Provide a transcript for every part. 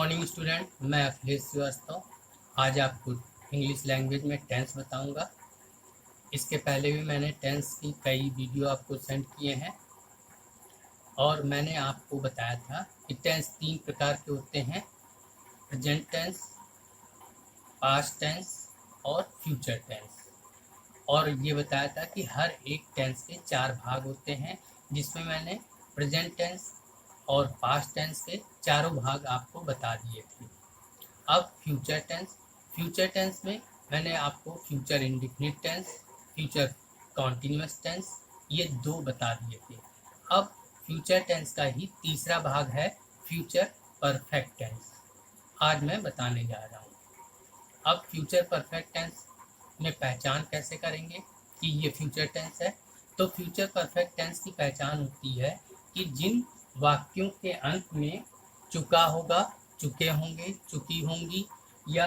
Morning student, मैं अखिलेश श्रीवास्तव आज आपको इंग्लिश लैंग्वेज में टेंस बताऊंगा। इसके पहले भी मैंने टेंस की कई वीडियो आपको सेंड किए हैं और मैंने आपको बताया था कि टेंस तीन प्रकार के होते हैं: प्रेजेंट टेंस, पास्ट टेंस और फ्यूचर टेंस। और ये बताया था कि हर एक टेंस के चार भाग होते हैं, जिसमें मैंने प्रेजेंट टेंस और पास्ट टेंस के चारों भाग आपको बता दिए थे। अब फ्यूचर टेंस में मैंने आपको future indefinite tense, future continuous tense ये दो बता दिए थे। अब फ्यूचर टेंस का ही तीसरा भाग है फ्यूचर परफेक्ट टेंस, आज मैं बताने जा रहा हूँ। अब फ्यूचर परफेक्ट टेंस में पहचान कैसे करेंगे कि ये फ्यूचर टेंस है। तो फ्यूचर परफेक्ट टेंस की पहचान होती है कि जिन वाक्यों के अंत में चुका होगा, चुके होंगे, चुकी होंगी या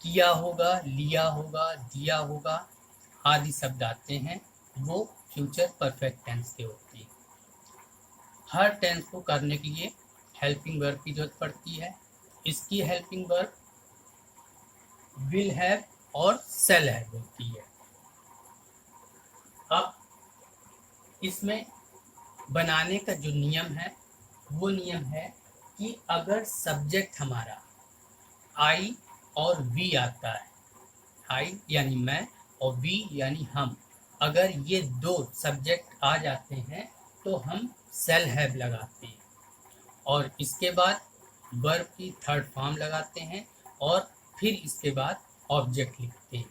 किया होगा, लिया होगा, दिया होगा आदि शब्द आते हैं, वो फ्यूचर परफेक्ट टेंस के होते हैं। हर टेंस को करने के लिए हेल्पिंग वर्ब की जरूरत पड़ती है। इसकी हेल्पिंग वर्ब विल हैव और शैल हैव होती है। अब इसमें बनाने का जो नियम है वो नियम है कि अगर सब्जेक्ट हमारा आई और वी आता है, आई यानी मैं और वी यानी हम, अगर ये दो सब्जेक्ट आ जाते हैं तो हम शैल हैव लगाते हैं और इसके बाद वर्ब की थर्ड फॉर्म लगाते हैं और फिर इसके बाद ऑब्जेक्ट लिखते हैं।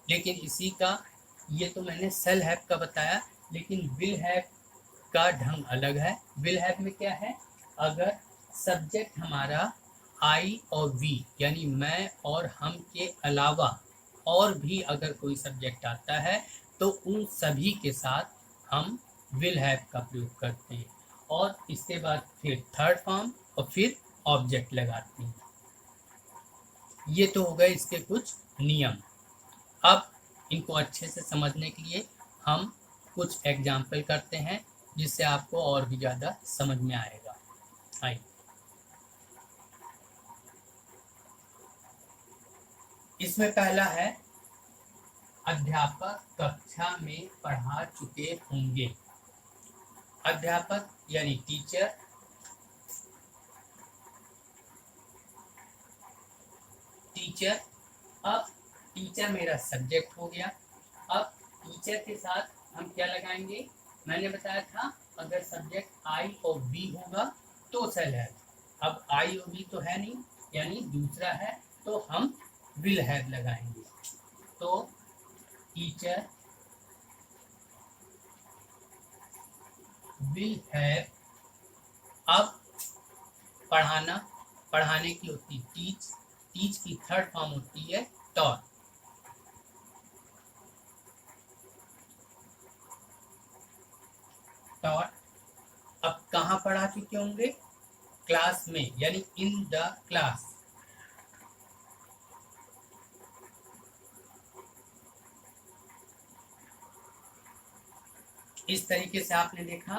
लेकिन इसी का ये तो मैंने शैल हैव का बताया, लेकिन विल हैव का ढंग अलग है। विल हैव में क्या है, अगर सब्जेक्ट हमारा आई और वी यानी मैं और हम के अलावा और भी अगर कोई सब्जेक्ट आता है तो उन सभी के साथ हम विल हैव का प्रयोग करते हैं और इसके बाद फिर थर्ड फॉर्म और फिर ऑब्जेक्ट लगाते हैं। ये तो हो गए इसके कुछ नियम। अब इनको अच्छे से समझने के लिए हम कुछ एग्जाम्पल करते हैं, जिससे आपको और भी ज़्यादा समझ में आएगा। आइए, इसमें पहला है अध्यापक कक्षा में पढ़ा चुके होंगे। अध्यापक यानी टीचर, अब टीचर मेरा सब्जेक्ट हो गया। अब टीचर के साथ हम क्या लगाएंगे, मैंने बताया था अगर सब्जेक्ट आई और बी होगा तो शैल हैव। अब आई और बी तो है नहीं, यानी दूसरा है, तो हम विल हैव लगाएंगे। तो टीचर विल हैव। अब पढ़ाने की होती टीच, टीच की थर्ड फॉर्म होती है टॉट। अब कहाँ पढ़ा चुके होंगे, क्लास में यानी इन द क्लास। इस तरीके से आपने देखा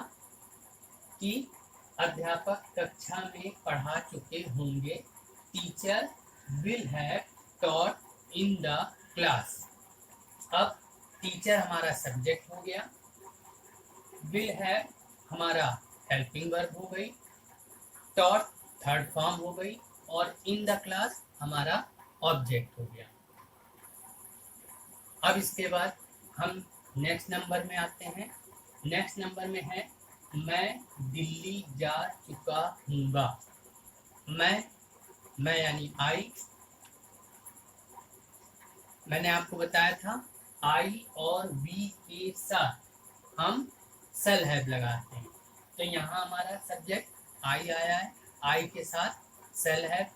कि अध्यापक कक्षा में पढ़ा चुके होंगे, teacher will have taught in the class. अब टीचर हमारा सब्जेक्ट हो गया, विल हैव हमारा हेल्पिंग वर्ब हो गई, टॉट थर्ड फॉर्म हो गई और इन द क्लास हमारा ऑब्जेक्ट हो गया। अब इसके बाद हम नेक्स्ट नंबर में आते हैं। नेक्स्ट नंबर में है मैं दिल्ली जा चुका हूँगा। मैं यानी आई, मैंने आपको बताया था आई और वी के साथ हम शैल हैव लगाते हैं। तो यहाँ हमारा सब्जेक्ट आई आया है, आई के साथ शैल हैव।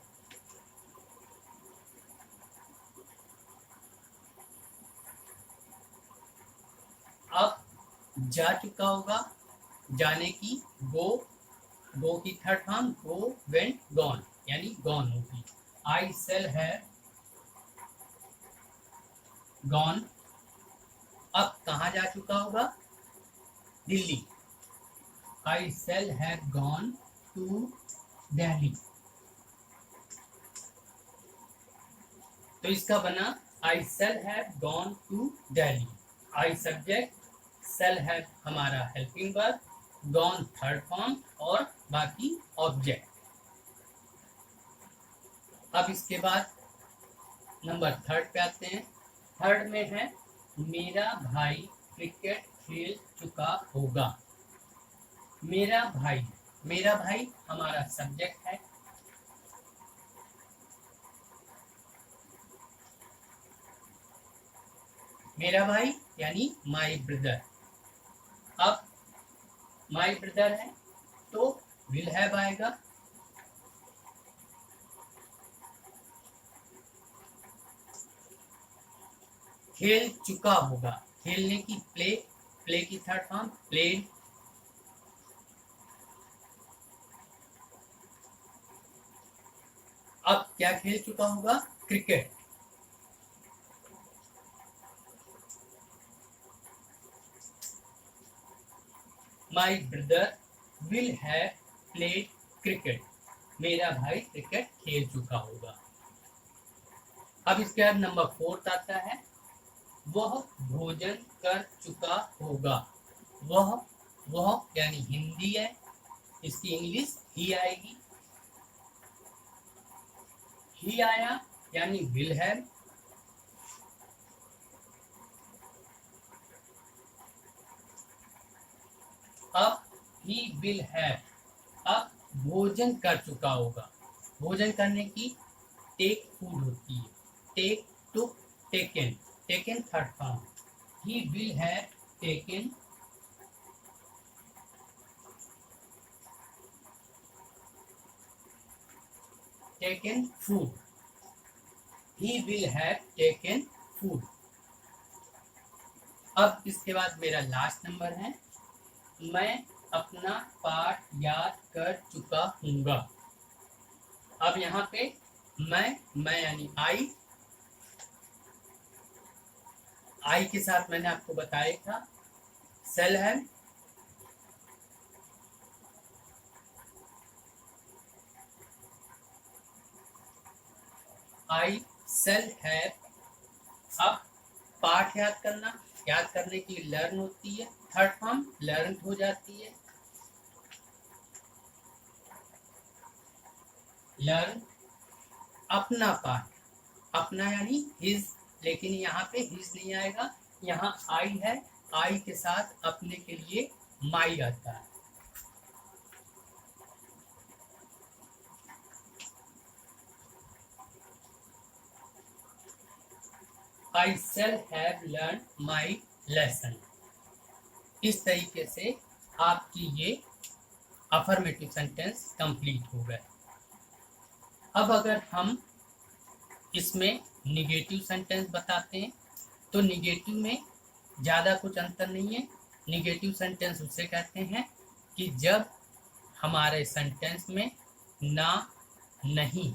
अब जा चुका होगा, जाने की गो की third form go, went, gone यानी गॉन होगी। I shall have gone. अब कहाँ जा चुका होगा, Delhi. I shall have gone to Delhi. तो इसका बना I shall have gone to Delhi. I subject, shall have हमारा helping verb, gone third form और बाकी ऑब्जेक्ट। अब इसके बाद नंबर थर्ड पे आते हैं। थर्ड में है मेरा भाई क्रिकेट खेल चुका होगा। मेरा भाई, मेरा भाई हमारा सब्जेक्ट है। मेरा भाई यानी माई ब्रदर। अब माई ब्रदर है तो विल हैव आएगा। खेल चुका होगा, खेलने की प्ले, प्ले की थर्ड फॉर्म प्लेड। अब क्या खेल चुका होगा? Cricket. My brother will have played cricket. मेरा भाई क्रिकेट खेल चुका होगा। अब इसके बाद नंबर फोर्थ आता है, वह भोजन कर चुका होगा। वह यानी हिंदी है, इसकी इंग्लिश ही आएगी। ही आया यानी विल हैव। अब ही विल हैव, अब भोजन कर चुका होगा। भोजन करने की टेक फूड होती है, take took taken, taken third form. He will have taken taken food. He will have taken food. अब इसके बाद मेरा लास्ट नंबर है, मैं अपना पाठ याद कर चुका हूँगा। अब यहाँ पे मैं यानी आई के साथ मैंने आपको बताया था shall have. I shall have. अब पाठ याद करना, याद करने के लिए लर्न होती है, थर्ड फॉर्म लर्न हो जाती है। लर्न अपना पाठ, अपना यानी हिज, लेकिन यहाँ पे हिज नहीं आएगा, यहाँ आई है, आई के साथ अपने के लिए माई आता है। I shall have learned my lesson। इस तरीके से आपकी ये अफर्मेटिव सेंटेंस कंप्लीट हो गए। अब अगर हम इसमें निगेटिव सेंटेंस बताते हैं तो निगेटिव में ज़्यादा कुछ अंतर नहीं है। निगेटिव सेंटेंस उसे कहते हैं कि जब हमारे सेंटेंस में ना, नहीं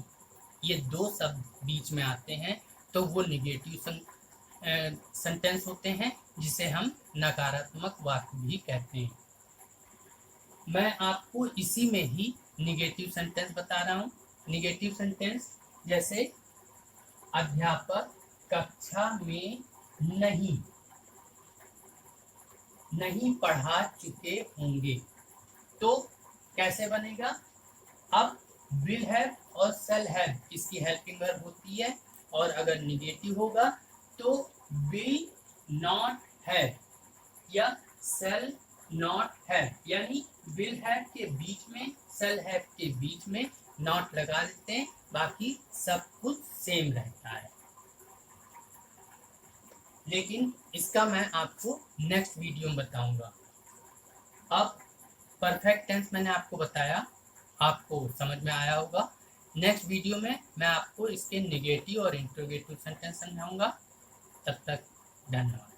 ये दो शब्द बीच में आते हैं तो वो निगेटिव सेंटेंस होते हैं, जिसे हम नकारात्मक वाक्य भी कहते हैं। मैं आपको इसी में ही निगेटिव सेंटेंस बता रहा हूँ। निगेटिव सेंटेंस जैसे अध्यापक कक्षा में नहीं पढ़ा चुके होंगे, तो कैसे बनेगा? अब विल हैव और शैल हैव इसकी हेल्पिंग वर्ब होती है, और अगर निगेटिव होगा तो विल नॉट हैव या शैल नॉट हैव, यानी विल हैव के बीच में, शैल हैव के बीच में नॉट लगा देते हैं, बाकी सब कुछ सेम रहता है। लेकिन इसका मैं आपको नेक्स्ट वीडियो में बताऊंगा। अब परफेक्ट टेंस मैंने आपको बताया, आपको समझ में आया होगा। नेक्स्ट वीडियो में मैं आपको इसके नेगेटिव और इंट्रोगेटिव सेंटेंस समझाऊंगा। तब तक धन्यवाद।